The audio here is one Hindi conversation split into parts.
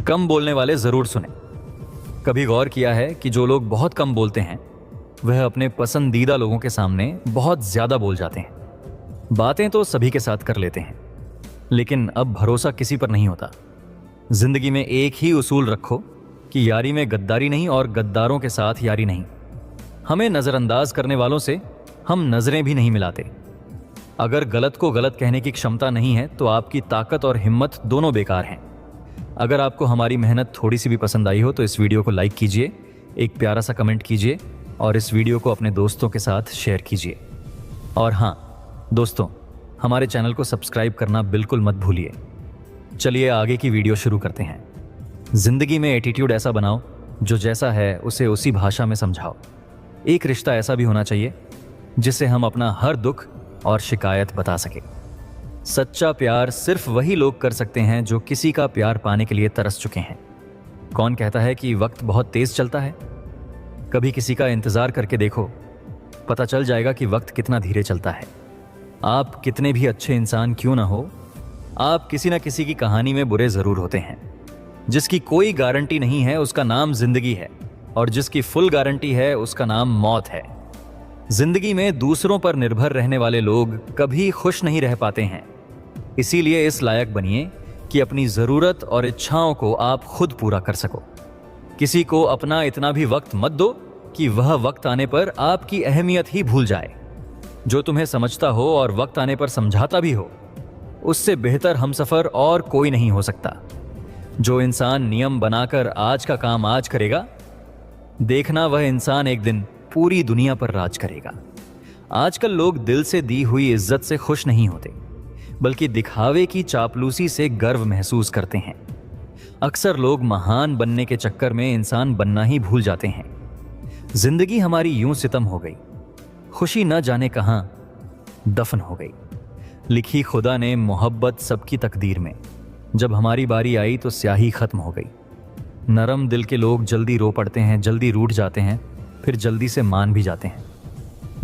कम बोलने वाले जरूर सुने। कभी गौर किया है कि जो लोग बहुत कम बोलते हैं वह अपने पसंदीदा लोगों के सामने बहुत ज्यादा बोल जाते हैं। बातें तो सभी के साथ कर लेते हैं, लेकिन अब भरोसा किसी पर नहीं होता। जिंदगी में एक ही उसूल रखो कि यारी में गद्दारी नहीं और गद्दारों के साथ यारी नहीं। हमें नजरअंदाज करने वालों से हम नजरें भी नहीं मिलाते। अगर गलत को गलत कहने की क्षमता नहीं है तो आपकी ताकत और हिम्मत दोनों बेकार हैं। अगर आपको हमारी मेहनत थोड़ी सी भी पसंद आई हो तो इस वीडियो को लाइक कीजिए, एक प्यारा सा कमेंट कीजिए और इस वीडियो को अपने दोस्तों के साथ शेयर कीजिए। और हाँ दोस्तों, हमारे चैनल को सब्सक्राइब करना बिल्कुल मत भूलिए। चलिए आगे की वीडियो शुरू करते हैं। जिंदगी में एटीट्यूड ऐसा बनाओ जो जैसा है उसे उसी भाषा में समझाओ। एक रिश्ता ऐसा भी होना चाहिए जिसे हम अपना हर दुख और शिकायत बता सके। सच्चा प्यार सिर्फ वही लोग कर सकते हैं जो किसी का प्यार पाने के लिए तरस चुके हैं। कौन कहता है कि वक्त बहुत तेज चलता है? कभी किसी का इंतजार करके देखो, पता चल जाएगा कि वक्त कितना धीरे चलता है। आप कितने भी अच्छे इंसान क्यों ना हो, आप किसी न किसी की कहानी में बुरे जरूर होते हैं। जिसकी कोई गारंटी नहीं है उसका नाम जिंदगी है, और जिसकी फुल गारंटी है उसका नाम मौत है। जिंदगी में दूसरों पर निर्भर रहने वाले लोग कभी खुश नहीं रह पाते हैं। इसीलिए इस लायक बनिए कि अपनी जरूरत और इच्छाओं को आप खुद पूरा कर सको। किसी को अपना इतना भी वक्त मत दो कि वह वक्त आने पर आपकी अहमियत ही भूल जाए। जो तुम्हें समझता हो और वक्त आने पर समझाता भी हो, उससे बेहतर हमसफर और कोई नहीं हो सकता। जो इंसान नियम बनाकर आज का काम आज करेगा, देखना वह इंसान एक दिन पूरी दुनिया पर राज करेगा। आजकल लोग दिल से दी हुई इज्जत से खुश नहीं होते, बल्कि दिखावे की चापलूसी से गर्व महसूस करते हैं। अक्सर लोग महान बनने के चक्कर में इंसान बनना ही भूल जाते हैं। जिंदगी हमारी यूं सितम हो गई, खुशी न जाने कहां दफन हो गई। लिखी खुदा ने मोहब्बत सबकी तकदीर में, जब हमारी बारी आई तो स्याही खत्म हो गई। नरम दिल के लोग जल्दी रो पड़ते हैं, जल्दी रूठ जाते हैं, फिर जल्दी से मान भी जाते हैं।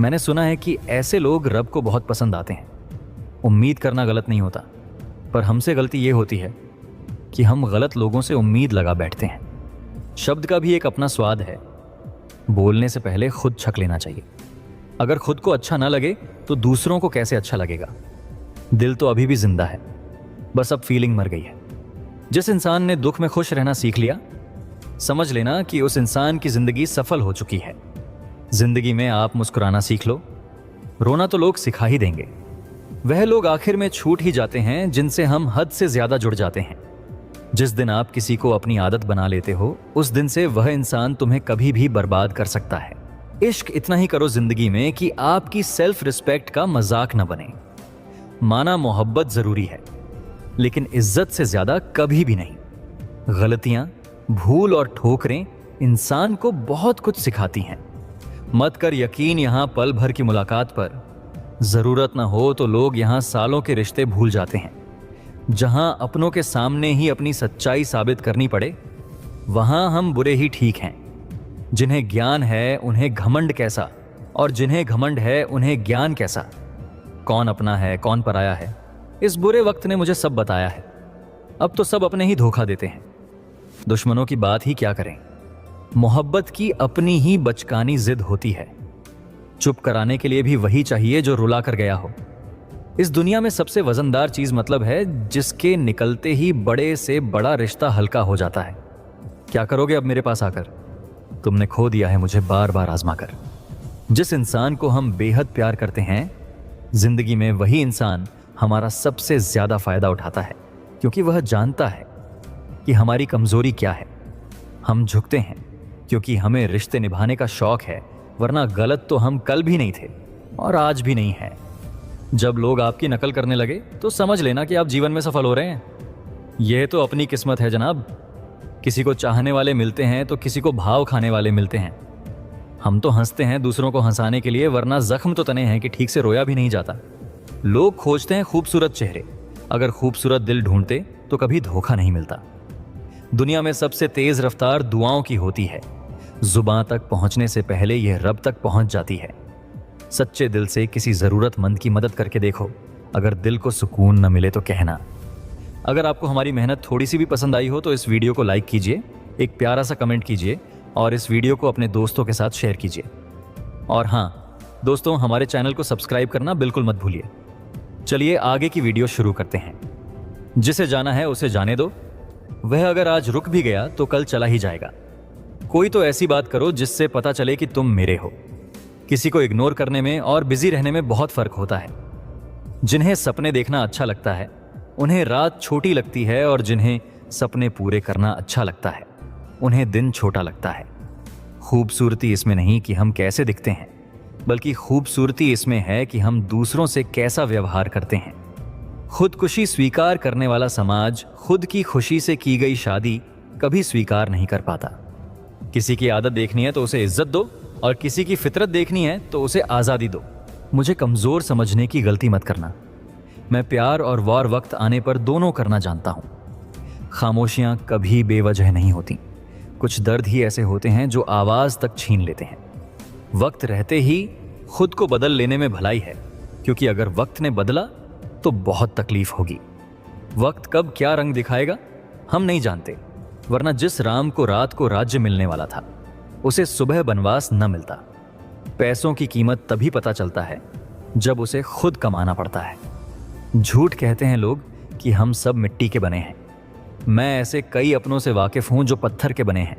मैंने सुना है कि ऐसे लोग रब को बहुत पसंद आते हैं। उम्मीद करना गलत नहीं होता, पर हमसे गलती ये होती है कि हम गलत लोगों से उम्मीद लगा बैठते हैं। शब्द का भी एक अपना स्वाद है। बोलने से पहले खुद छक लेना चाहिए। अगर खुद को अच्छा ना लगे तो दूसरों को कैसे अच्छा लगेगा? दिल तो अभी भी जिंदा है, बस अब फीलिंग मर गई है। जिस इंसान ने दुख में खुश रहना सीख लिया, समझ लेना कि उस इंसान की जिंदगी सफल हो चुकी है। जिंदगी में आप मुस्कुराना सीख लो, रोना तो लोग सिखा ही देंगे। वह लोग आखिर में छूट ही जाते हैं जिनसे हम हद से ज्यादा जुड़ जाते हैं। जिस दिन आप किसी को अपनी आदत बना लेते हो, उस दिन से वह इंसान तुम्हें कभी भी बर्बाद कर सकता है। इश्क इतना ही करो जिंदगी में कि आपकी सेल्फ रिस्पेक्ट का मजाक न बने। माना मोहब्बत जरूरी है, लेकिन इज्जत से ज्यादा कभी भी नहीं। गलतियां, भूल और ठोकरें इंसान को बहुत कुछ सिखाती हैं। मत कर यकीन यहां पल भर की मुलाकात पर, जरूरत ना हो तो लोग यहां सालों के रिश्ते भूल जाते हैं। जहां अपनों के सामने ही अपनी सच्चाई साबित करनी पड़े, वहां हम बुरे ही ठीक हैं। जिन्हें ज्ञान है उन्हें घमंड कैसा, और जिन्हें घमंड है उन्हें ज्ञान कैसा। कौन अपना है कौन पराया है, इस बुरे वक्त ने मुझे सब बताया है। अब तो सब अपने ही धोखा देते हैं। दुश्मनों की बात ही क्या करें। मोहब्बत की अपनी ही बचकानी जिद होती है। चुप कराने के लिए भी वही चाहिए जो रुला कर गया हो। इस दुनिया में सबसे वजनदार चीज मतलब है, जिसके निकलते ही बड़े से बड़ा रिश्ता हल्का हो जाता है। क्या करोगे अब मेरे पास आकर? तुमने खो दिया है मुझे बार बार आजमा कर। जिस इंसान को हम बेहद प्यार करते हैं, जिंदगी में वही इंसान हमारा सबसे ज्यादा फायदा उठाता है, क्योंकि वह जानता है कि हमारी कमजोरी क्या है। हम झुकते हैं क्योंकि हमें रिश्ते निभाने का शौक है, वरना गलत तो हम कल भी नहीं थे और आज भी नहीं है। जब लोग आपकी नकल करने लगे तो समझ लेना कि आप जीवन में सफल हो रहे हैं। यह तो अपनी किस्मत है जनाब। किसी को चाहने वाले मिलते हैं तो किसी को भाव खाने वाले मिलते हैं। हम तो हंसते हैं दूसरों को हंसाने के लिए, वरना जख्म तो तने हैं कि ठीक से रोया भी नहीं जाता। लोग खोजते हैं खूबसूरत चेहरे, अगर खूबसूरत दिल ढूंढते तो कभी धोखा नहीं मिलता। दुनिया में सबसे तेज रफ्तार दुआओं की होती है। जुबां तक पहुंचने से पहले यह रब तक पहुंच जाती है। सच्चे दिल से किसी जरूरतमंद की मदद करके देखो, अगर दिल को सुकून न मिले तो कहना। अगर आपको हमारी मेहनत थोड़ी सी भी पसंद आई हो तो इस वीडियो को लाइक कीजिए, एक प्यारा सा कमेंट कीजिए और इस वीडियो को अपने दोस्तों के साथ शेयर कीजिए। और हाँ दोस्तों, हमारे चैनल को सब्सक्राइब करना बिल्कुल मत भूलिए। चलिए आगे की वीडियो शुरू करते हैं। जिसे जाना है उसे जाने दो, वह अगर आज रुक भी गया तो कल चला ही जाएगा। कोई तो ऐसी बात करो जिससे पता चले कि तुम मेरे हो। किसी को इग्नोर करने में और बिजी रहने में बहुत फर्क होता है। जिन्हें सपने देखना अच्छा लगता है उन्हें रात छोटी लगती है, और जिन्हें सपने पूरे करना अच्छा लगता है उन्हें दिन छोटा लगता है। खूबसूरती इसमें नहीं कि हम कैसे दिखते हैं, बल्कि खूबसूरती इसमें है कि हम दूसरों से कैसा व्यवहार करते हैं। खुदकुशी स्वीकार करने वाला समाज खुद की खुशी से की गई शादी कभी स्वीकार नहीं कर पाता। किसी की आदत देखनी है तो उसे इज्जत दो, और किसी की फितरत देखनी है तो उसे आज़ादी दो। मुझे कमज़ोर समझने की गलती मत करना। मैं प्यार और वार वक्त आने पर दोनों करना जानता हूँ। खामोशियाँ कभी बेवजह नहीं होती। कुछ दर्द ही ऐसे होते हैं जो आवाज़ तक छीन लेते हैं। वक्त रहते ही खुद को बदल लेने में भलाई है, क्योंकि अगर वक्त ने बदला तो बहुत तकलीफ होगी। वक्त कब क्या रंग दिखाएगा हम नहीं जानते, वरना जिस राम को रात को राज्य मिलने वाला था उसे सुबह बनवास न मिलता। पैसों की कीमत तभी पता चलता है जब उसे खुद कमाना पड़ता है। झूठ कहते हैं लोग कि हम सब मिट्टी के बने हैं। मैं ऐसे कई अपनों से वाकिफ हूं जो पत्थर के बने हैं।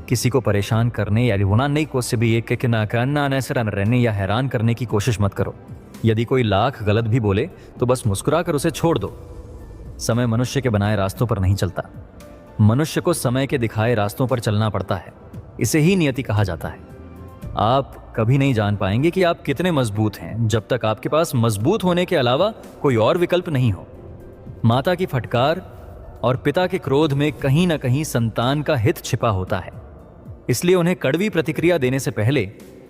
किसी को परेशान करने या रुनाने को से भी एक ना करना रहने या हैरान करने की कोशिश मत करो। यदि कोई लाख गलत भी बोले तो बस मुस्कुरा कर उसे छोड़ दो। समय मनुष्य के बनाए रास्तों पर नहीं चलता, मनुष्य को समय के दिखाए रास्तों पर चलना पड़ता है। इसे ही नियति कहा जाता है। आप कभी नहीं जान पाएंगे कि आप कितने मजबूत हैं जब तक आपके पास मजबूत होने के अलावा कोई और विकल्प नहीं हो। माता की फटकार और पिता के क्रोध में कहीं ना कहीं संतान का हित छिपा होता है। इसलिए उन्हें कड़वी प्रतिक्रिया देने से पहले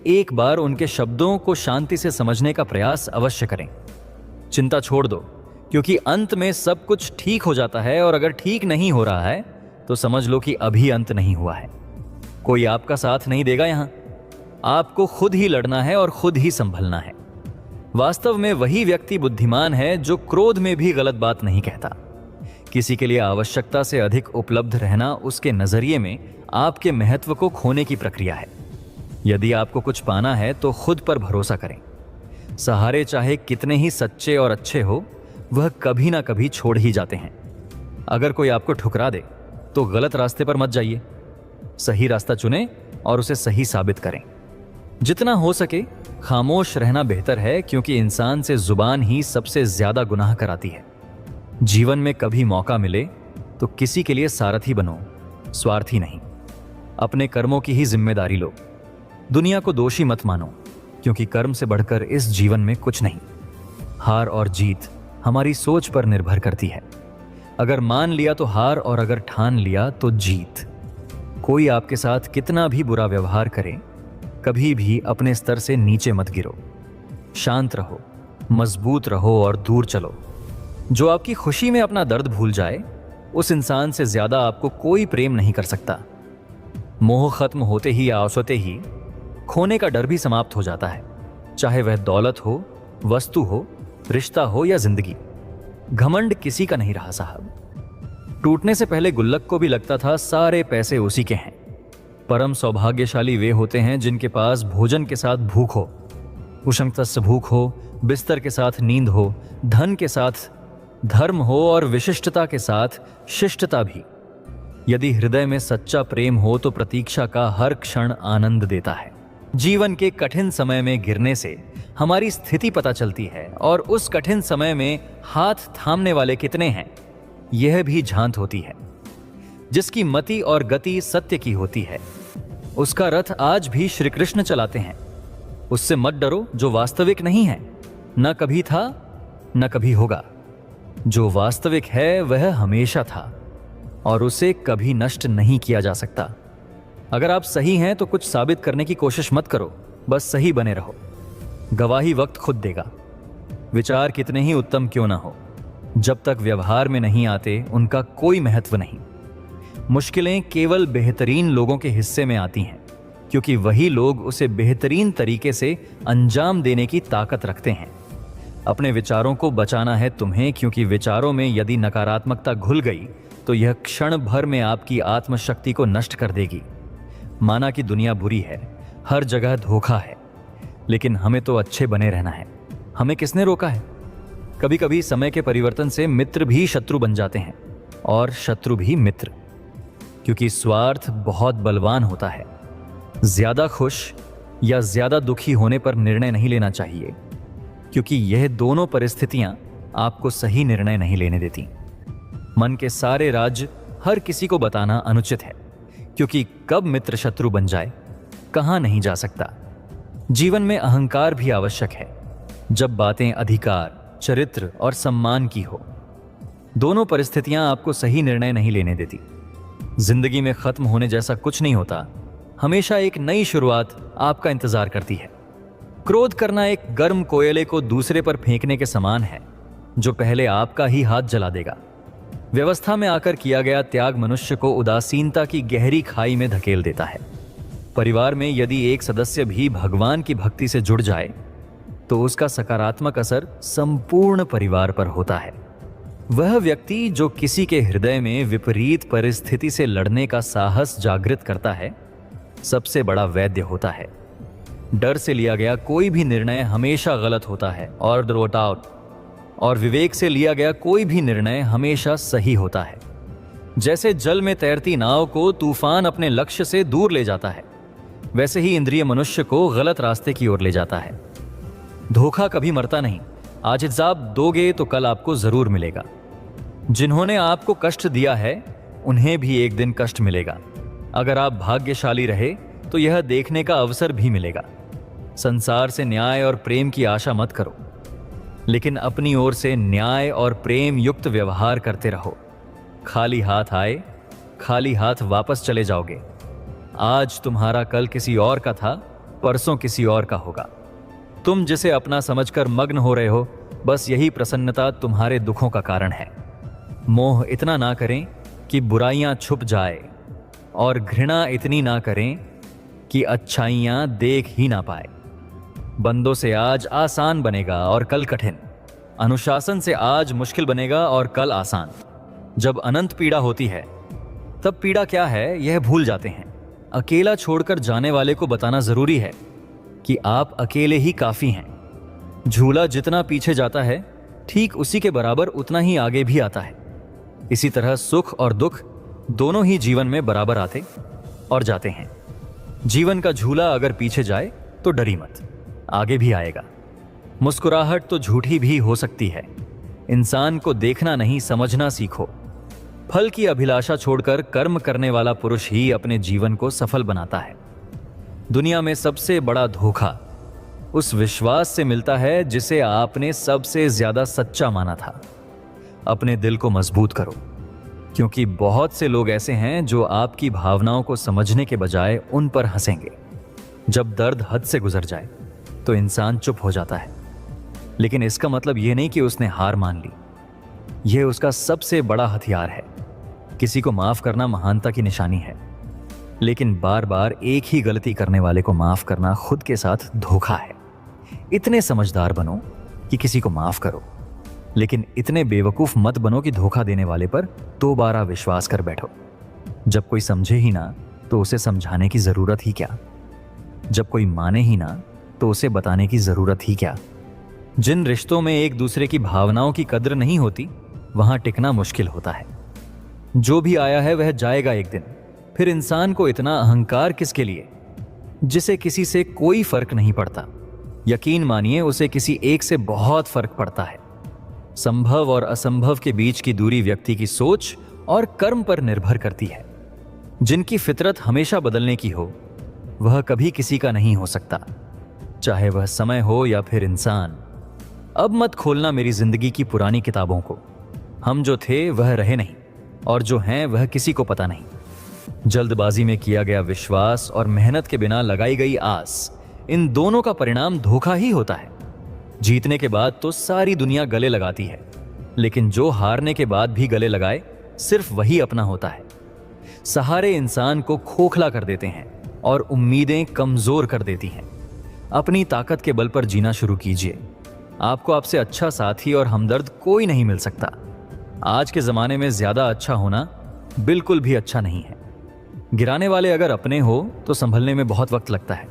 एक बार उनके शब्दों को शांति से समझने का प्रयास अवश्य करें। चिंता छोड़ दो, क्योंकि अंत में सब कुछ ठीक हो जाता है, और अगर ठीक नहीं हो रहा है तो समझ लो कि अभी अंत नहीं हुआ है। कोई आपका साथ नहीं देगा यहां। आपको खुद ही लड़ना है और खुद ही संभलना है। वास्तव में वही व्यक्ति बुद्धिमान है जो क्रोध में भी गलत बात नहीं कहता। किसी के लिए आवश्यकता से अधिक उपलब्ध रहना उसके नजरिए में आपके महत्व को खोने की प्रक्रिया है। यदि आपको कुछ पाना है तो खुद पर भरोसा करें। सहारे चाहे कितने ही सच्चे और अच्छे हो, वह कभी ना कभी छोड़ ही जाते हैं। अगर कोई आपको ठुकरा दे तो गलत रास्ते पर मत जाइए। सही रास्ता चुनें और उसे सही साबित करें। जितना हो सके खामोश रहना बेहतर है, क्योंकि इंसान से जुबान ही सबसे ज्यादा गुनाह कराती है। जीवन में कभी मौका मिले तो किसी के लिए सारथी बनो, स्वार्थी नहीं। अपने कर्मों की ही जिम्मेदारी लो। दुनिया को दोषी मत मानो, क्योंकि कर्म से बढ़कर इस जीवन में कुछ नहीं। हार और जीत हमारी सोच पर निर्भर करती है। अगर मान लिया तो हार, और अगर ठान लिया तो जीत। कोई आपके साथ कितना भी बुरा व्यवहार करे, कभी भी अपने स्तर से नीचे मत गिरो। शांत रहो, मजबूत रहो और दूर चलो। जो आपकी खुशी में अपना दर्द भूल जाए, उस इंसान से ज्यादा आपको कोई प्रेम नहीं कर सकता। मोह खत्म होते ही या औसते ही खोने का डर भी समाप्त हो जाता है, चाहे वह दौलत हो, वस्तु हो, रिश्ता हो या जिंदगी। घमंड किसी का नहीं रहा साहब। टूटने से पहले गुल्लक को भी लगता था सारे पैसे उसी के हैं। परम सौभाग्यशाली वे होते हैं जिनके पास भोजन के साथ भूख हो, उशंकतस्य भूख हो, बिस्तर के साथ नींद हो, धन के साथ धर्म हो और विशिष्टता के साथ शिष्टता भी। यदि हृदय में सच्चा प्रेम हो तो प्रतीक्षा का हर क्षण आनंद देता है। जीवन के कठिन समय में गिरने से हमारी स्थिति पता चलती है, और उस कठिन समय में हाथ थामने वाले कितने हैं यह भी झांत होती है। जिसकी मति और गति सत्य की होती है, उसका रथ आज भी श्री कृष्ण चलाते हैं। उससे मत डरो जो वास्तविक नहीं है, न कभी था न कभी होगा। जो वास्तविक है वह हमेशा था, और उसे कभी नष्ट नहीं किया जा सकता। अगर आप सही हैं तो कुछ साबित करने की कोशिश मत करो, बस सही बने रहो। गवाही वक्त खुद देगा। विचार कितने ही उत्तम क्यों ना हो, जब तक व्यवहार में नहीं आते उनका कोई महत्व नहीं। मुश्किलें केवल बेहतरीन लोगों के हिस्से में आती हैं, क्योंकि वही लोग उसे बेहतरीन तरीके से अंजाम देने की ताकत रखते हैं। अपने विचारों को बचाना है तुम्हें, क्योंकि विचारों में यदि नकारात्मकता घुल गई तो यह क्षण भर में आपकी आत्मशक्ति को नष्ट कर देगी। माना कि दुनिया बुरी है, हर जगह धोखा है, लेकिन हमें तो अच्छे बने रहना है। हमें किसने रोका है? कभी कभी समय के परिवर्तन से मित्र भी शत्रु बन जाते हैं और शत्रु भी मित्र, क्योंकि स्वार्थ बहुत बलवान होता है। ज्यादा खुश या ज्यादा दुखी होने पर निर्णय नहीं लेना चाहिए, क्योंकि यह दोनों परिस्थितियां आपको सही निर्णय नहीं लेने देती। मन के सारे राज हर किसी को बताना अनुचित है, क्योंकि कब मित्र शत्रु बन जाए कहां नहीं जा सकता। जीवन में अहंकार भी आवश्यक है, जब बातें अधिकार, चरित्र और सम्मान की हो। दोनों परिस्थितियां आपको सही निर्णय नहीं लेने देती। जिंदगी में खत्म होने जैसा कुछ नहीं होता, हमेशा एक नई शुरुआत आपका इंतजार करती है। क्रोध करना एक गर्म कोयले को दूसरे पर फेंकने के समान है, जो पहले आपका ही हाथ जला देगा। व्यवस्था में आकर किया गया त्याग मनुष्य को उदासीनता की गहरी खाई में धकेल देता है। परिवार में यदि एक सदस्य भी भगवान की भक्ति से जुड़ जाए तो उसका सकारात्मक असर संपूर्ण परिवार पर होता है। वह व्यक्ति जो किसी के हृदय में विपरीत परिस्थिति से लड़ने का साहस जागृत करता है, सबसे बड़ा वैद्य होता है। डर से लिया गया कोई भी निर्णय हमेशा गलत होता है और विवेक से लिया गया कोई भी निर्णय हमेशा सही होता है। जैसे जल में तैरती नाव को तूफान अपने लक्ष्य से दूर ले जाता है, वैसे ही इंद्रिय मनुष्य को गलत रास्ते की ओर ले जाता है। धोखा कभी मरता नहीं। आज हिसाब दोगे तो कल आपको जरूर मिलेगा। जिन्होंने आपको कष्ट दिया है उन्हें भी एक दिन कष्ट मिलेगा। अगर आप भाग्यशाली रहे तो यह देखने का अवसर भी मिलेगा। संसार से न्याय और प्रेम की आशा मत करो, लेकिन अपनी ओर से न्याय और प्रेम युक्त व्यवहार करते रहो। खाली हाथ आए, खाली हाथ वापस चले जाओगे। आज तुम्हारा कल किसी और का था, परसों किसी और का होगा। तुम जिसे अपना समझकर मग्न हो रहे हो, बस यही प्रसन्नता तुम्हारे दुखों का कारण है। मोह इतना ना करें कि बुराइयां छुप जाए, और घृणा इतनी ना करें कि अच्छाइयां देख ही ना पाए। बंदों से आज आसान बनेगा और कल कठिन। अनुशासन से आज मुश्किल बनेगा और कल आसान। जब अनंत पीड़ा होती है तब पीड़ा क्या है यह भूल जाते हैं। अकेला छोड़कर जाने वाले को बताना जरूरी है कि आप अकेले ही काफी हैं। झूला जितना पीछे जाता है, ठीक उसी के बराबर उतना ही आगे भी आता है। इसी तरह सुख और दुख दोनों ही जीवन में बराबर आते और जाते हैं। जीवन का झूला अगर पीछे जाए तो डरी मत, आगे भी आएगा। मुस्कुराहट तो झूठी भी हो सकती है। इंसान को देखना नहीं, समझना सीखो। फल की अभिलाषा छोड़कर कर्म करने वाला पुरुष ही अपने जीवन को सफल बनाता है। दुनिया में सबसे बड़ा धोखा उस विश्वास से मिलता है जिसे आपने सबसे ज्यादा सच्चा माना था। अपने दिल को मजबूत करो, क्योंकि बहुत से लोग ऐसे हैं जो आपकी भावनाओं को समझने के बजाय उन पर हंसेंगे। जब दर्द हद से गुजर जाए तो इंसान चुप हो जाता है, लेकिन इसका मतलब यह नहीं कि उसने हार मान ली। यह उसका सबसे बड़ा हथियार है। किसी को माफ करना महानता की निशानी है, लेकिन बार बार एक ही गलती करने वाले को माफ करना खुद के साथ धोखा है। इतने समझदार बनो कि किसी को माफ करो, लेकिन इतने बेवकूफ मत बनो कि धोखा देने वाले पर दोबारा विश्वास कर बैठो। जब कोई समझे ही ना तो उसे समझाने की जरूरत ही क्या। जब कोई माने ही ना तो उसे बताने की जरूरत ही क्या। जिन रिश्तों में एक दूसरे की भावनाओं की कद्र नहीं होती, वहां टिकना मुश्किल होता है। जो भी आया है वह जाएगा एक दिन। फिर इंसान को इतना अहंकार किसके लिए, जिसे किसी से कोई फर्क नहीं पड़ता। यकीन मानिए, उसे किसी एक से बहुत फर्क पड़ता है। संभव और असंभव के बीच की दूरी व्यक्ति की सोच और कर्म पर निर्भर करती है। जिनकी फितरत हमेशा बदलने की हो, वह कभी किसी का नहीं हो सकता, चाहे वह समय हो या फिर इंसान। अब मत खोलना मेरी जिंदगी की पुरानी किताबों को। हम जो थे वह रहे नहीं, और जो हैं वह किसी को पता नहीं। जल्दबाजी में किया गया विश्वास और मेहनत के बिना लगाई गई आस, इन दोनों का परिणाम धोखा ही होता है। जीतने के बाद तो सारी दुनिया गले लगाती है, लेकिन जो हारने के बाद भी गले लगाए, सिर्फ वही अपना होता है। सहारे इंसान को खोखला कर देते हैं और उम्मीदें कमजोर कर देती हैं। अपनी ताकत के बल पर जीना शुरू कीजिए। आपको आपसे अच्छा साथी और हमदर्द कोई नहीं मिल सकता। आज के ज़माने में ज़्यादा अच्छा होना बिल्कुल भी अच्छा नहीं है। गिराने वाले अगर अपने हो तो संभलने में बहुत वक्त लगता है।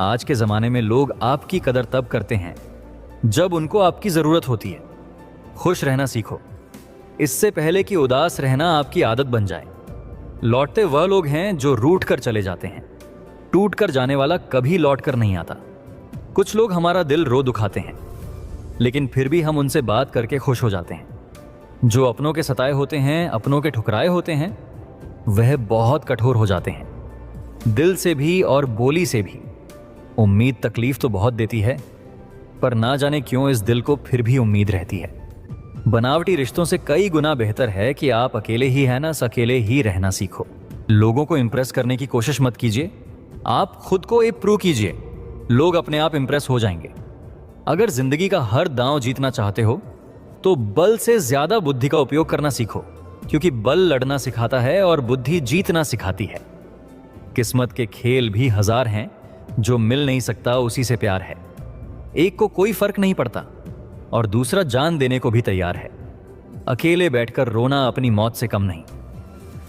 आज के ज़माने में लोग आपकी कदर तब करते हैं जब उनको आपकी ज़रूरत होती है। खुश रहना सीखो, इससे पहले कि उदास रहना आपकी आदत बन जाए। लौटते वह लोग हैं जो रूठ कर चले जाते हैं, टूट कर जाने वाला कभी लौट कर नहीं आता। कुछ लोग हमारा दिल रो दुखाते हैं, लेकिन फिर भी हम उनसे बात करके खुश हो जाते हैं। जो अपनों के सताए होते हैं, अपनों के ठुकराए होते हैं, वह बहुत कठोर हो जाते हैं, दिल से भी और बोली से भी। उम्मीद तकलीफ तो बहुत देती है, पर ना जाने क्यों इस दिल को फिर भी उम्मीद रहती है। बनावटी रिश्तों से कई गुना बेहतर है कि आप अकेले ही है ना अकेले ही रहना सीखो। लोगों को इंप्रेस करने की कोशिश मत कीजिए, आप खुद को इम्प्रूव कीजिए। लोग अपने आप इंप्रेस हो जाएंगे। अगर जिंदगी का हर दांव जीतना चाहते हो तो बल से ज्यादा बुद्धि का उपयोग करना सीखो, क्योंकि बल लड़ना सिखाता है और बुद्धि जीतना सिखाती है। किस्मत के खेल भी हजार हैं, जो मिल नहीं सकता उसी से प्यार है। एक को कोई फर्क नहीं पड़ता और दूसरा जान देने को भी तैयार है। अकेले बैठकर रोना अपनी मौत से कम नहीं,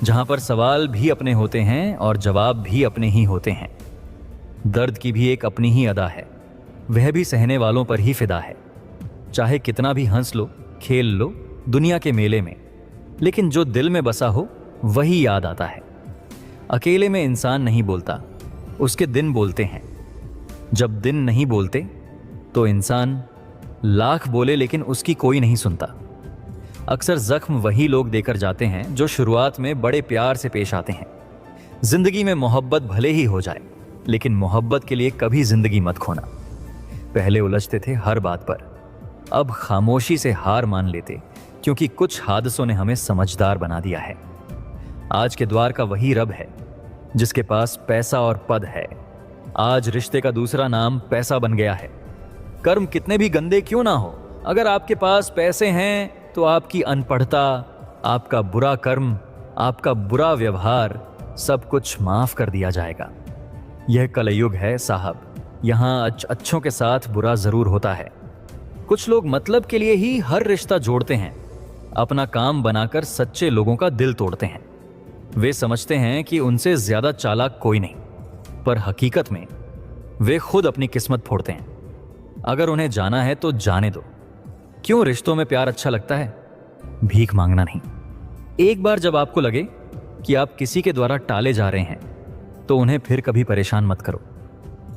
जहां पर सवाल भी अपने होते हैं और जवाब भी अपने ही होते हैं। दर्द की भी एक अपनी ही अदा है, वह भी सहने वालों पर ही फिदा है। चाहे कितना भी हंस लो, खेल लो दुनिया के मेले में, लेकिन जो दिल में बसा हो वही याद आता है। अकेले में इंसान नहीं बोलता, उसके दिन बोलते हैं। जब दिन नहीं बोलते तो इंसान लाख बोले लेकिन उसकी कोई नहीं सुनता। अक्सर जख्म वही लोग देकर जाते हैं जो शुरुआत में बड़े प्यार से पेश आते हैं। जिंदगी में मोहब्बत भले ही हो जाए, लेकिन मोहब्बत के लिए कभी जिंदगी मत खोना। पहले उलझते थे हर बात पर, अब खामोशी से हार मान लेते, क्योंकि कुछ हादसों ने हमें समझदार बना दिया है। आज के द्वार का वही रब है जिसके पास पैसा और पद है। आज रिश्ते का दूसरा नाम पैसा बन गया है। कर्म कितने भी गंदे क्यों ना हो, अगर आपके पास पैसे हैं तो आपकी अनपढ़ता, आपका बुरा कर्म, आपका बुरा व्यवहार, सब कुछ माफ कर दिया जाएगा। यह कलयुग है साहब, यहाँ अच्छों के साथ बुरा जरूर होता है। कुछ लोग मतलब के लिए ही हर रिश्ता जोड़ते हैं, अपना काम बनाकर सच्चे लोगों का दिल तोड़ते हैं। वे समझते हैं कि उनसे ज्यादा चालाक कोई नहीं, पर हकीकत में वे खुद अपनी किस्मत फोड़ते हैं। अगर उन्हें जाना है तो जाने दो। क्यों रिश्तों में प्यार अच्छा लगता है, भीख मांगना नहीं। एक बार जब आपको लगे कि आप किसी के द्वारा टाले जा रहे हैं तो उन्हें फिर कभी परेशान मत करो।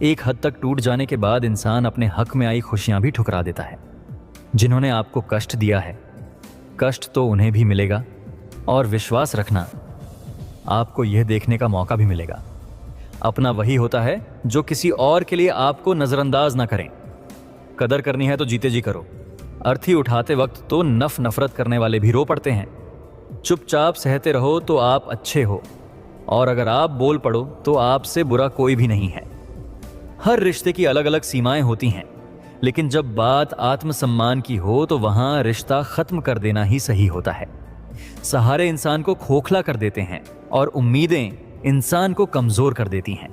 एक हद तक टूट जाने के बाद इंसान अपने हक में आई खुशियां भी ठुकरा देता है। जिन्होंने आपको कष्ट दिया है, कष्ट तो उन्हें भी मिलेगा, और विश्वास रखना आपको यह देखने का मौका भी मिलेगा। अपना वही होता है जो किसी और के लिए आपको नजरअंदाज ना करें। कदर करनी है तो जीते जी करो। अर्थी उठाते वक्त तो नफरत करने वाले भी रो पड़ते हैं। चुपचाप सहते रहो तो आप अच्छे हो, और अगर आप बोल पड़ो तो आपसे बुरा कोई भी नहीं है। हर रिश्ते की अलग अलग सीमाएं होती हैं, लेकिन जब बात आत्मसम्मान की हो तो वहां रिश्ता खत्म कर देना ही सही होता है। सहारे इंसान को खोखला कर देते हैं और उम्मीदें इंसान को कमजोर कर देती हैं।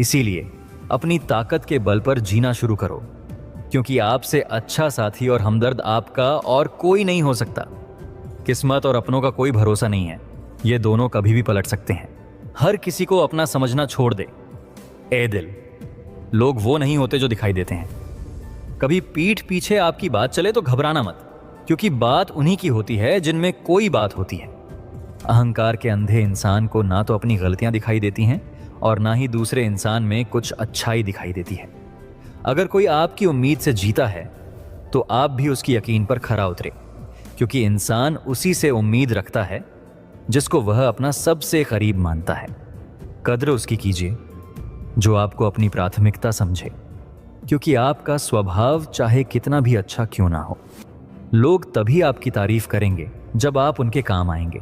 इसीलिए अपनी ताकत के बल पर जीना शुरू करो, क्योंकि आपसे अच्छा साथी और हमदर्द आपका और कोई नहीं हो सकता। किस्मत और अपनों का कोई भरोसा नहीं है, ये दोनों कभी भी पलट सकते हैं। हर किसी को अपना समझना छोड़ दे। ए दिल, लोग वो नहीं होते जो दिखाई देते हैं। कभी पीठ पीछे आपकी बात चले तो घबराना मत, क्योंकि बात उन्हीं की होती है जिनमें कोई बात होती है। अहंकार के अंधे इंसान को ना तो अपनी गलतियां दिखाई देती हैं और ना ही दूसरे इंसान में कुछ अच्छाई दिखाई देती है। अगर कोई आपकी उम्मीद से जीता है तो आप भी उसकी यकीन पर खरा उतरे, क्योंकि इंसान उसी से उम्मीद रखता है जिसको वह अपना सबसे करीब मानता है। कद्र उसकी कीजिए जो आपको अपनी प्राथमिकता समझे, क्योंकि आपका स्वभाव चाहे कितना भी अच्छा क्यों ना हो, लोग तभी आपकी तारीफ करेंगे जब आप उनके काम आएंगे।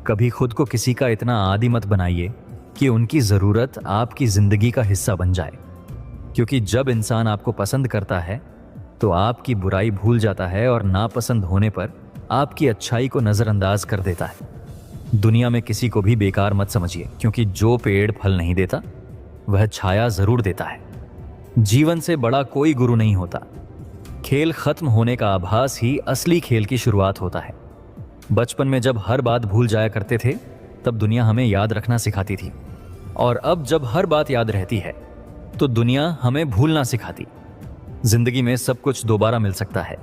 कभी खुद को किसी का इतना आदी मत बनाइए कि उनकी ज़रूरत आपकी ज़िंदगी का हिस्सा बन जाए, क्योंकि जब इंसान आपको पसंद करता है तो आपकी बुराई भूल जाता है और नापसंद होने पर आपकी अच्छाई को नज़रअंदाज कर देता है। दुनिया में किसी को भी बेकार मत समझिए, क्योंकि जो पेड़ फल नहीं देता वह छाया ज़रूर देता है। जीवन से बड़ा कोई गुरु नहीं होता, खेल खत्म होने का आभास ही असली खेल की शुरुआत होता है। बचपन में जब हर बात भूल जाया करते थे, तब दुनिया हमें याद रखना सिखाती थी, और अब जब हर बात याद रहती है तो दुनिया हमें भूलना सिखाती। जिंदगी में सब कुछ दोबारा मिल सकता है,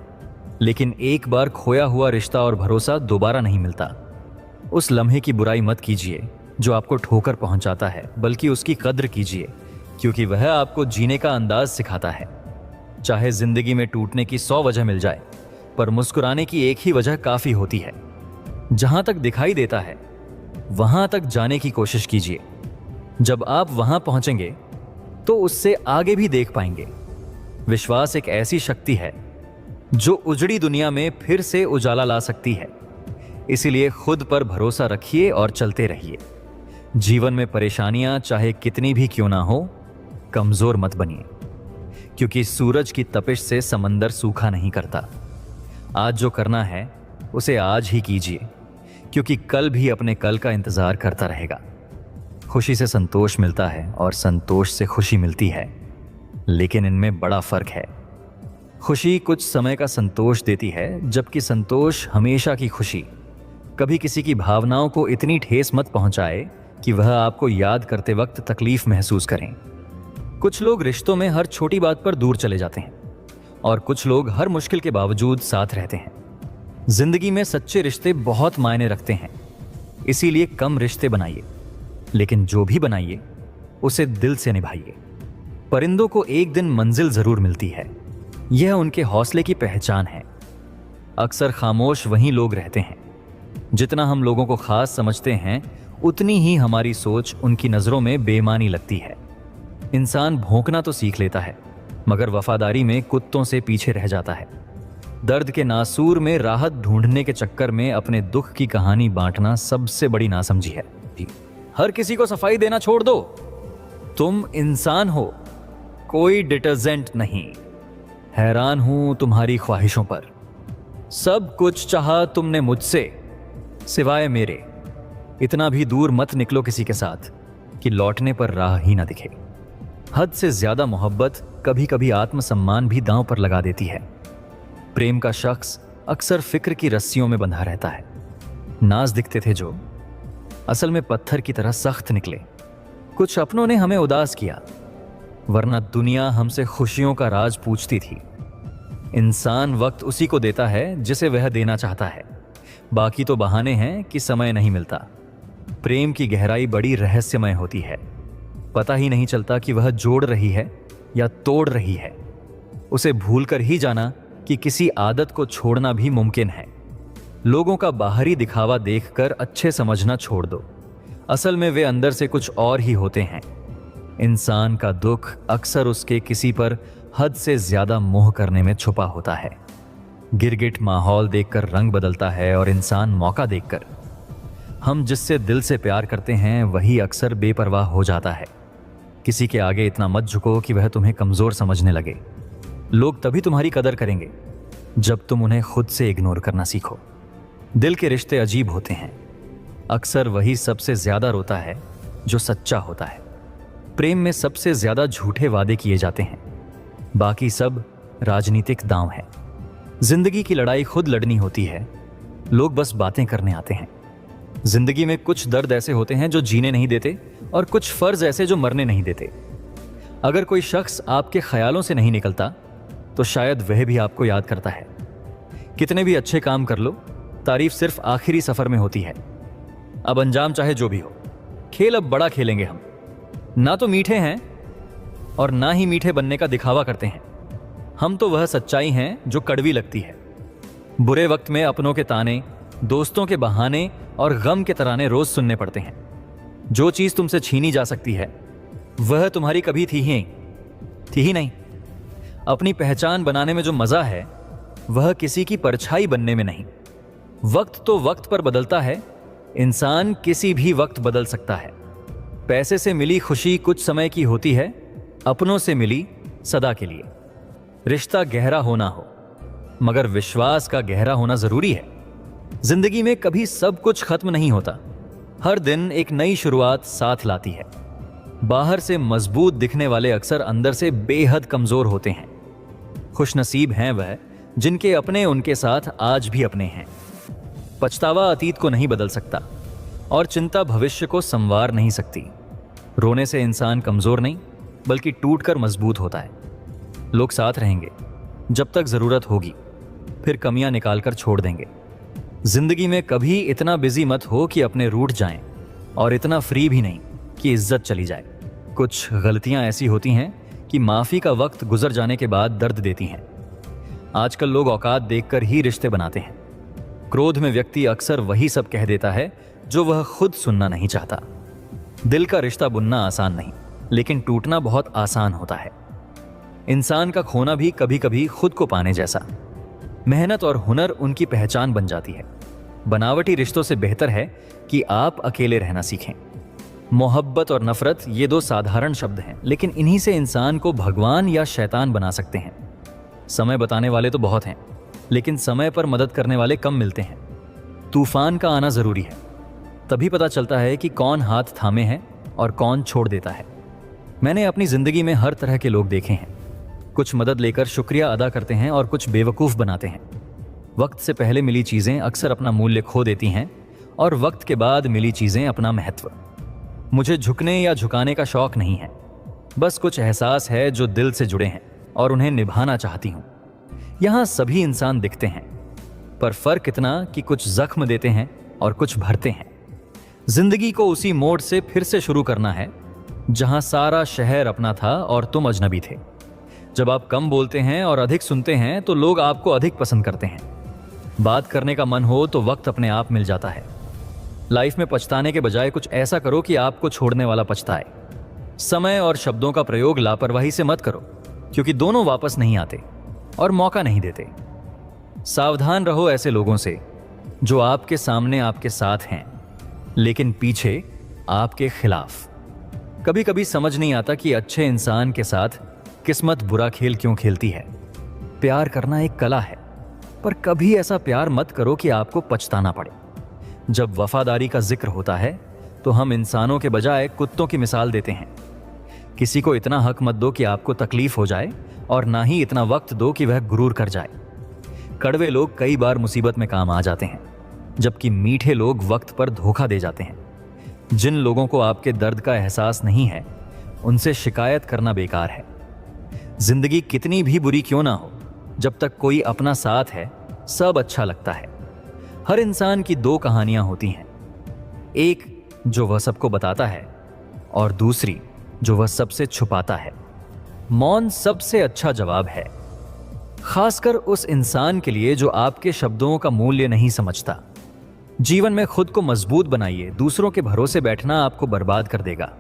लेकिन एक बार खोया हुआ रिश्ता और भरोसा दोबारा नहीं मिलता। उस लम्हे की बुराई मत कीजिए जो आपको ठोकर पहुंचाता है, बल्कि उसकी कद्र कीजिए, क्योंकि वह आपको जीने का अंदाज सिखाता है। चाहे जिंदगी में टूटने की 100 वजह मिल जाए, पर मुस्कुराने की एक ही वजह काफी होती है। जहां तक दिखाई देता है वहां तक जाने की कोशिश कीजिए। जब आप वहां पहुंचेंगे तो उससे आगे भी देख पाएंगे। विश्वास एक ऐसी शक्ति है जो उजड़ी दुनिया में फिर से उजाला ला सकती है। इसीलिए खुद पर भरोसा रखिए और चलते रहिए। जीवन में परेशानियां चाहे कितनी भी क्यों ना हो, कमजोर मत बनिए, क्योंकि सूरज की तपिश से समंदर सूखा नहीं करता। आज जो करना है उसे आज ही कीजिए, क्योंकि कल भी अपने कल का इंतजार करता रहेगा। खुशी से संतोष मिलता है और संतोष से खुशी मिलती है, लेकिन इनमें बड़ा फर्क है। खुशी कुछ समय का संतोष देती है, जबकि संतोष हमेशा की खुशी। कभी किसी की भावनाओं को इतनी ठेस मत पहुंचाए कि वह आपको याद करते वक्त तकलीफ महसूस करें। कुछ लोग रिश्तों में हर छोटी बात पर दूर चले जाते हैं, और कुछ लोग हर मुश्किल के बावजूद साथ रहते हैं। जिंदगी में सच्चे रिश्ते बहुत मायने रखते हैं, इसीलिए कम रिश्ते बनाइए, लेकिन जो भी बनाइए उसे दिल से निभाइए। परिंदों को एक दिन मंजिल जरूर मिलती है, यह उनके हौसले की पहचान है। अक्सर खामोश वही लोग रहते हैं। जितना हम लोगों को खास समझते हैं, उतनी ही हमारी सोच उनकी नजरों में बेमानी लगती है। इंसान भौंकना तो सीख लेता है, मगर वफादारी में कुत्तों से पीछे रह जाता है। दर्द के नासूर में राहत ढूंढने के चक्कर में अपने दुख की कहानी बांटना सबसे बड़ी नासमझी है। हर किसी को सफाई देना छोड़ दो। तुम इंसान हो, कोई डिटर्जेंट नहीं। हैरान हूं तुम्हारी ख्वाहिशों पर। सब कुछ चाहा तुमने मुझसे, सिवाय मेरे। इतना भी दूर मत निकलो किसी के साथ कि लौटने पर राह ही ना दिखे। हद से ज्यादा मोहब्बत कभी कभी आत्मसम्मान भी दांव पर लगा देती है। प्रेम का शख्स अक्सर फिक्र की रस्सियों में बंधा रहता है। नाज दिखते थे जो, असल में पत्थर की तरह सख्त निकले। कुछ अपनों ने हमें उदास किया, वरना दुनिया हमसे खुशियों का राज पूछती थी। इंसान वक्त उसी को देता है जिसे वह देना चाहता है, बाकी तो बहाने हैं कि समय नहीं मिलता। प्रेम की गहराई बड़ी रहस्यमय होती है। पता ही नहीं चलता कि वह जोड़ रही है या तोड़ रही है। उसे भूलकर ही जाना कि किसी आदत को छोड़ना भी मुमकिन है। लोगों का बाहरी दिखावा देखकर अच्छे समझना छोड़ दो, असल में वे अंदर से कुछ और ही होते हैं। इंसान का दुख अक्सर उसके किसी पर हद से ज्यादा मोह करने में छुपा होता है। गिरगिट माहौल देखकर रंग बदलता है और इंसान मौका देखकर। हम जिससे दिल से प्यार करते हैं वही अक्सर बेपरवाह हो जाता है। किसी के आगे इतना मत झुको कि वह तुम्हें कमजोर समझने लगे। लोग तभी तुम्हारी कदर करेंगे जब तुम उन्हें खुद से इग्नोर करना सीखो। दिल के रिश्ते अजीब होते हैं। अक्सर वही सबसे ज्यादा रोता है जो सच्चा होता है। प्रेम में सबसे ज्यादा झूठे वादे किए जाते हैं, बाकी सब राजनीतिक दांव है। जिंदगी की लड़ाई खुद लड़नी होती है, लोग बस बातें करने आते हैं। जिंदगी में कुछ दर्द ऐसे होते हैं जो जीने नहीं देते, और कुछ फर्ज ऐसे जो मरने नहीं देते। अगर कोई शख्स आपके ख्यालों से नहीं निकलता तो शायद वह भी आपको याद करता है। कितने भी अच्छे काम कर लो, तारीफ सिर्फ आखिरी सफर में होती है। अब अंजाम चाहे जो भी हो, खेल अब बड़ा खेलेंगे हम। ना तो मीठे हैं और ना ही मीठे बनने का दिखावा करते हैं। हम तो वह सच्चाई हैं जो कड़वी लगती है। बुरे वक्त में अपनों के ताने, दोस्तों के बहाने और गम के तराने रोज सुनने पड़ते हैं। जो चीज तुमसे छीनी जा सकती है वह तुम्हारी कभी थी ही नहीं। अपनी पहचान बनाने में जो मजा है वह किसी की परछाई बनने में नहीं। वक्त तो वक्त पर बदलता है, इंसान किसी भी वक्त बदल सकता है। पैसे से मिली खुशी कुछ समय की होती है, अपनों से मिली सदा के लिए। रिश्ता गहरा होना हो, मगर विश्वास का गहरा होना जरूरी है। जिंदगी में कभी सब कुछ खत्म नहीं होता। हर दिन एक नई शुरुआत साथ लाती है। बाहर से मजबूत दिखने वाले अक्सर अंदर से बेहद कमजोर होते हैं। खुशनसीब हैं वह जिनके अपने उनके साथ आज भी अपने हैं। पछतावा अतीत को नहीं बदल सकता और चिंता भविष्य को संवार नहीं सकती। रोने से इंसान कमजोर नहीं बल्कि टूटकर मजबूत होता है। लोग साथ रहेंगे जब तक जरूरत होगी, फिर कमियां निकालकर छोड़ देंगे। जिंदगी में कभी इतना बिजी मत हो कि अपने रूठ जाएं और इतना फ्री भी नहीं कि इज्जत चली जाए। कुछ गलतियां ऐसी होती हैं कि माफी का वक्त गुजर जाने के बाद दर्द देती हैं। आजकल लोग औकात देखकर ही रिश्ते बनाते हैं। क्रोध में व्यक्ति अक्सर वही सब कह देता है जो वह खुद सुनना नहीं चाहता। दिल का रिश्ता बुनना आसान नहीं, लेकिन टूटना बहुत आसान होता है। इंसान का खोना भी कभी कभी खुद को पाने जैसा। मेहनत और हुनर उनकी पहचान बन जाती है। बनावटी रिश्तों से बेहतर है कि आप अकेले रहना सीखें। मोहब्बत और नफरत ये दो साधारण शब्द हैं, लेकिन इन्हीं से इंसान को भगवान या शैतान बना सकते हैं। समय बताने वाले तो बहुत हैं, लेकिन समय पर मदद करने वाले कम मिलते हैं। तूफान का आना जरूरी है, तभी पता चलता है कि कौन हाथ थामे है और कौन छोड़ देता है। मैंने अपनी जिंदगी में हर तरह के लोग देखे हैं। कुछ मदद लेकर शुक्रिया अदा करते हैं और कुछ बेवकूफ बनाते हैं। वक्त से पहले मिली चीजें अक्सर अपना मूल्य खो देती हैं और वक्त के बाद मिली चीजें अपना महत्व। मुझे झुकने या झुकाने का शौक नहीं है, बस कुछ एहसास है जो दिल से जुड़े हैं और उन्हें निभाना चाहती हूं। यहां सभी इंसान दिखते हैं, पर फर्क इतना कि कुछ जख्म देते हैं और कुछ भरते हैं। जिंदगी को उसी मोड़ से फिर से शुरू करना है जहां सारा शहर अपना था और तुम अजनबी थे। जब आप कम बोलते हैं और अधिक सुनते हैं तो लोग आपको अधिक पसंद करते हैं। बात करने का मन हो तो वक्त अपने आप मिल जाता है। लाइफ में पछताने के बजाय कुछ ऐसा करो कि आपको छोड़ने वाला पछताए। समय और शब्दों का प्रयोग लापरवाही से मत करो, क्योंकि दोनों वापस नहीं आते और मौका नहीं देते। सावधान रहो ऐसे लोगों से जो आपके सामने आपके साथ हैं, लेकिन पीछे आपके खिलाफ। कभी कभी समझ नहीं आता कि अच्छे इंसान के साथ किस्मत बुरा खेल क्यों खेलती है। प्यार करना एक कला है, पर कभी ऐसा प्यार मत करो कि आपको पछताना पड़े। जब वफादारी का जिक्र होता है तो हम इंसानों के बजाय कुत्तों की मिसाल देते हैं। किसी को इतना हक मत दो कि आपको तकलीफ हो जाए, और ना ही इतना वक्त दो कि वह गुरूर कर जाए। कड़वे लोग कई बार मुसीबत में काम आ जाते हैं, जबकि मीठे लोग वक्त पर धोखा दे जाते हैं। जिन लोगों को आपके दर्द का एहसास नहीं है, उनसे शिकायत करना बेकार है। जिंदगी कितनी भी बुरी क्यों ना हो, जब तक कोई अपना साथ है सब अच्छा लगता है। हर इंसान की दो कहानियां होती हैं, एक जो वह सबको बताता है और दूसरी जो वह सबसे छुपाता है। मौन सबसे अच्छा जवाब है, खासकर उस इंसान के लिए जो आपके शब्दों का मूल्य नहीं समझता। जीवन में खुद को मजबूत बनाइए, दूसरों के भरोसे बैठना आपको बर्बाद कर देगा।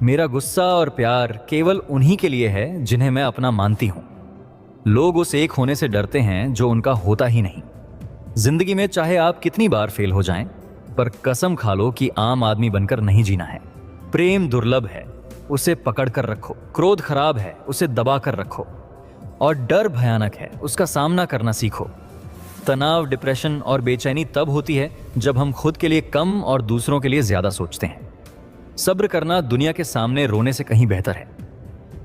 मेरा गुस्सा और प्यार केवल उन्हीं के लिए है जिन्हें मैं अपना मानती हूं। लोग उस एक होने से डरते हैं जो उनका होता ही नहीं। जिंदगी में चाहे आप कितनी बार फेल हो जाएं, पर कसम खा लो कि आम आदमी बनकर नहीं जीना है। प्रेम दुर्लभ है, उसे पकड़ कर रखो। क्रोध खराब है, उसे दबा कर रखो। और डर भयानक है, उसका सामना करना सीखो। तनाव, डिप्रेशन और बेचैनी तब होती है जब हम खुद के लिए कम और दूसरों के लिए ज्यादा सोचते हैं। सब्र करना दुनिया के सामने रोने से कहीं बेहतर है।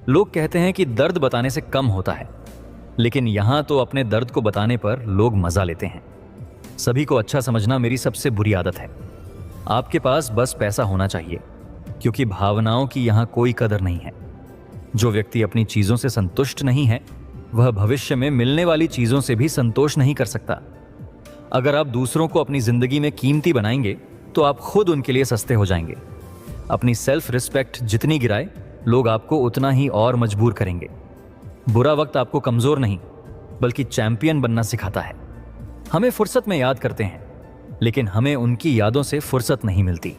लोग कहते हैं कि दर्द बताने से कम होता है, लेकिन यहां तो अपने दर्द को बताने पर लोग मजा लेते हैं। सभी को अच्छा समझना मेरी सबसे बुरी आदत है। आपके पास बस पैसा होना चाहिए, क्योंकि भावनाओं की यहां कोई कदर नहीं है। जो व्यक्ति अपनी चीजों से संतुष्ट नहीं है, वह भविष्य में मिलने वाली चीजों से भी संतोष नहीं कर सकता। अगर आप दूसरों को अपनी जिंदगी में कीमती बनाएंगे तो आप खुद उनके लिए सस्ते हो जाएंगे। अपनी सेल्फ रिस्पेक्ट जितनी गिराए, लोग आपको उतना ही और मजबूर करेंगे। बुरा वक्त आपको कमजोर नहीं बल्कि चैंपियन बनना सिखाता है। हमें फुर्सत में याद करते हैं, लेकिन हमें उनकी यादों से फुर्सत नहीं मिलती।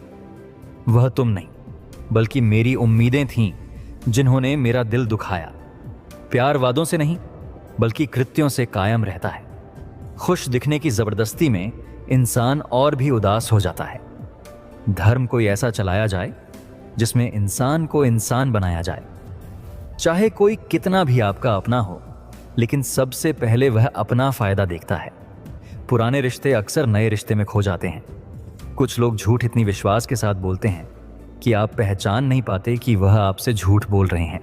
वह तुम नहीं बल्कि मेरी उम्मीदें थीं जिन्होंने मेरा दिल दुखाया। प्यार वादों से नहीं बल्कि कृत्यों से कायम रहता है। खुश दिखने की जबरदस्ती में इंसान और भी उदास हो जाता है। धर्म कोई ऐसा चलाया जाए जिसमें इंसान को इंसान बनाया जाए। चाहे कोई कितना भी आपका अपना हो, लेकिन सबसे पहले वह अपना फायदा देखता है। पुराने रिश्ते अक्सर नए रिश्ते में खो जाते हैं। कुछ लोग झूठ इतनी विश्वास के साथ बोलते हैं कि आप पहचान नहीं पाते कि वह आपसे झूठ बोल रहे हैं।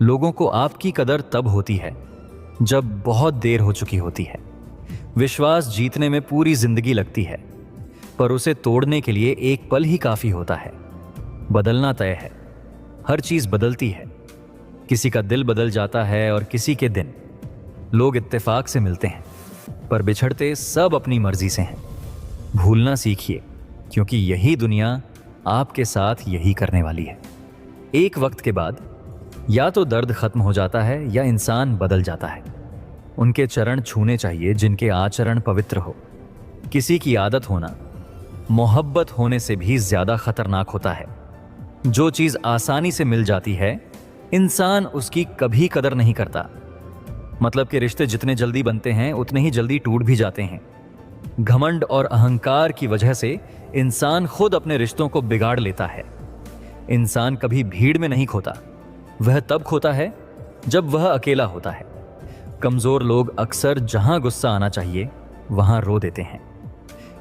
लोगों को आपकी कदर तब होती है जब बहुत देर हो चुकी होती है। विश्वास जीतने में पूरी जिंदगी लगती है, पर उसे तोड़ने के लिए एक पल ही काफी होता है। बदलना तय है, हर चीज बदलती है। किसी का दिल बदल जाता है और किसी के दिन। लोग इत्तेफाक से मिलते हैं, पर बिछड़ते सब अपनी मर्जी से हैं। भूलना सीखिए, क्योंकि यही दुनिया आपके साथ यही करने वाली है। एक वक्त के बाद या तो दर्द खत्म हो जाता है या इंसान बदल जाता है। उनके चरण छूने चाहिए जिनके आचरण पवित्र हो। किसी की आदत होना मोहब्बत होने से भी ज्यादा खतरनाक होता है। जो चीज आसानी से मिल जाती है, इंसान उसकी कभी कदर नहीं करता। मतलब कि रिश्ते जितने जल्दी बनते हैं उतने ही जल्दी टूट भी जाते हैं। घमंड और अहंकार की वजह से इंसान खुद अपने रिश्तों को बिगाड़ लेता है। इंसान कभी भीड़ में नहीं खोता, वह तब खोता है जब वह अकेला होता है। कमजोर लोग अक्सर जहां गुस्सा आना चाहिए वहां रो देते हैं।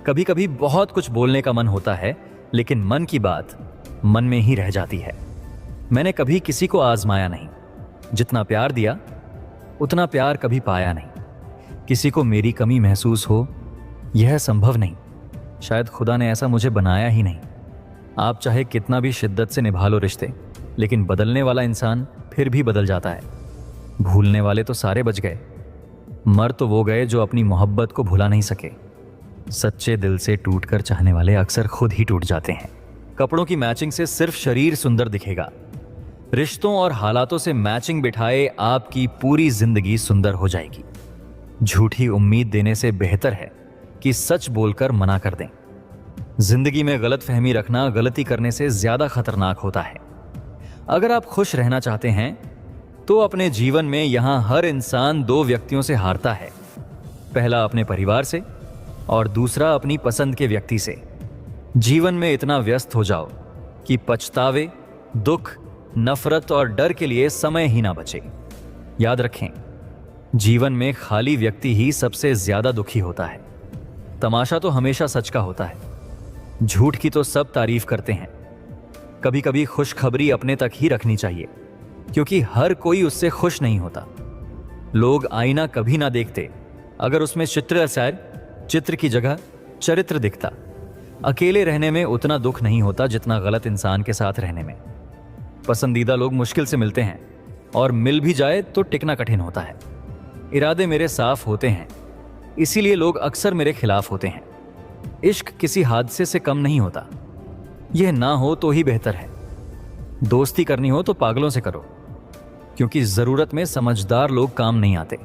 कभी कभी बहुत कुछ बोलने का मन होता है, लेकिन मन की बात मन में ही रह जाती है। मैंने कभी किसी को आजमाया नहीं। जितना प्यार दिया उतना प्यार कभी पाया नहीं। किसी को मेरी कमी महसूस हो, यह संभव नहीं। शायद खुदा ने ऐसा मुझे बनाया ही नहीं। आप चाहे कितना भी शिद्दत से निभा लो रिश्ते, लेकिन बदलने वाला इंसान फिर भी बदल जाता है। भूलने वाले तो सारे बच गए, मर तो वो गए जो अपनी मोहब्बत को भुला नहीं सके। सच्चे दिल से टूटकर चाहने वाले अक्सर खुद ही टूट जाते हैं। कपड़ों की मैचिंग से सिर्फ शरीर सुंदर दिखेगा। रिश्तों और हालातों से मैचिंग बिठाए आपकी पूरी जिंदगी सुंदर हो जाएगी। झूठी उम्मीद देने से बेहतर है कि सच बोलकर मना कर दें। जिंदगी में गलत फहमी रखना गलती करने से ज्यादा खतरनाक होता है। अगर आप खुश रहना चाहते हैं तो अपने जीवन में यहां हर इंसान दो व्यक्तियों से हारता है। पहला अपने परिवार से और दूसरा अपनी पसंद के व्यक्ति से। जीवन में इतना व्यस्त हो जाओ कि पछतावे, दुख, नफरत और डर के लिए समय ही ना बचे। याद रखें, जीवन में खाली व्यक्ति ही सबसे ज्यादा दुखी होता है। तमाशा तो हमेशा सच का होता है। झूठ की तो सब तारीफ करते हैं। कभी कभी खुशखबरी अपने तक ही रखनी चाहिए, क्योंकि हर कोई उससे खुश नहीं होता। लोग आईना कभी ना देखते अगर उसमें चित्र की जगह चरित्र दिखता। अकेले रहने में उतना दुख नहीं होता जितना गलत इंसान के साथ रहने में। पसंदीदा लोग मुश्किल से मिलते हैं, और मिल भी जाए तो टिकना कठिन होता है। इरादे मेरे साफ होते हैं, इसीलिए लोग अक्सर मेरे खिलाफ होते हैं। इश्क किसी हादसे से कम नहीं होता। यह ना हो तो ही बेहतर है। दोस्ती करनी हो तो पागलों से करो, क्योंकि जरूरत में समझदार लोग काम नहीं आते।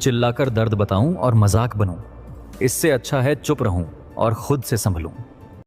चिल्लाकर दर्द बताऊं और मजाक बनूं, इससे अच्छा है चुप रहूं और खुद से संभलूं।